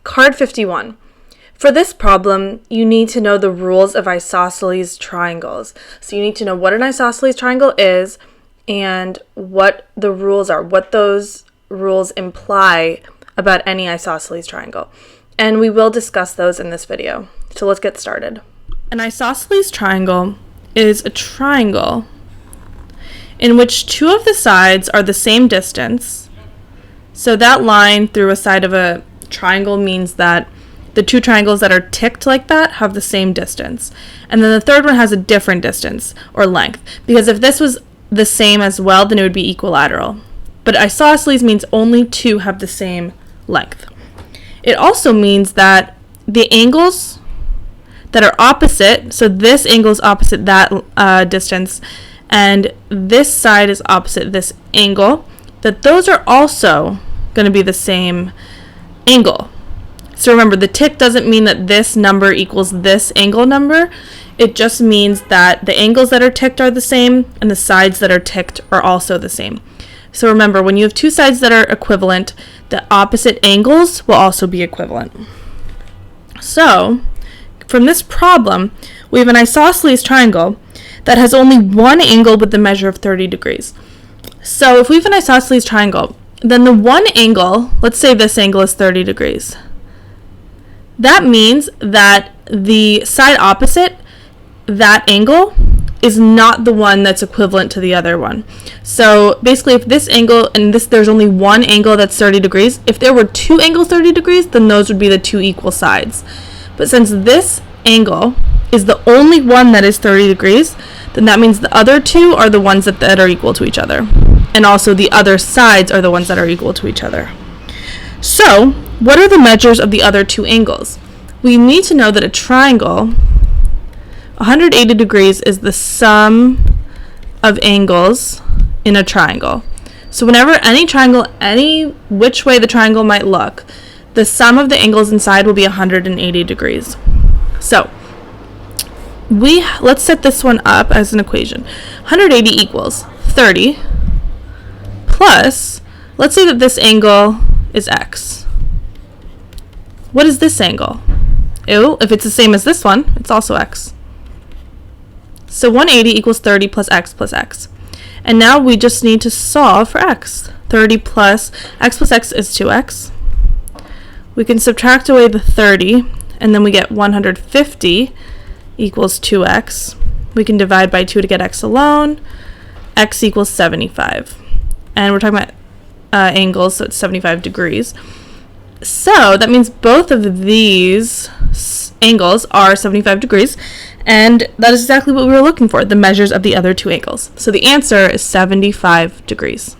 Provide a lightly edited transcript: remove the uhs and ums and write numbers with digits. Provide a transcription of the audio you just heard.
Card 51. For this problem, you need to know the rules of isosceles triangles. So you need to know what an isosceles triangle is and what the rules are, what those rules imply about any isosceles triangle. And we will discuss those in this video. So let's get started. An isosceles triangle is a triangle in which two of the sides are the same distance. So that line through a side of a triangle means that the two triangles that are ticked like that have the same distance. And then the third one has a different distance or length, because if this was the same as well, then it would be equilateral. But isosceles means only two have the same length. It also means that the angles that are opposite, so this angle is opposite that distance, and this side is opposite this angle, that those are also going to be the same angle. So remember, the tick doesn't mean that this number equals this angle number. It just means that the angles that are ticked are the same and the sides that are ticked are also the same. So remember, when you have two sides that are equivalent, the opposite angles will also be equivalent. So from this problem, we have an isosceles triangle that has only one angle with the measure of 30 degrees. So if we have an isosceles triangle, then the one angle, let's say this angle is 30 degrees. That means that the side opposite that angle is not the one that's equivalent to the other one. So basically, if this angle and this, there's only one angle that's 30 degrees. If there were two angles 30 degrees, then those would be the two equal sides. But since this angle is the only one that is 30 degrees, then that means the other two are the ones that are equal to each other. And also the other sides are the ones that are equal to each other. So, what are the measures of the other two angles? We need to know that a triangle, 180 degrees is the sum of angles in a triangle. So whenever any triangle, any which way the triangle might look, the sum of the angles inside will be 180 degrees. So, let's set this one up as an equation. 180 equals 30 plus, let's say that this angle is x. What is this angle? If it's the same as this one, it's also x. So 180 equals 30 plus x. And now we just need to solve for x. 30 plus x is 2x. We can subtract away the 30, and then we get 150 equals 2x. We can divide by 2 to get x alone. X equals 75. And we're talking about angles, so it's 75 degrees. So that means both of these angles are 75 degrees, and that is exactly what we were looking for, the measures of the other two angles. So the answer is 75 degrees.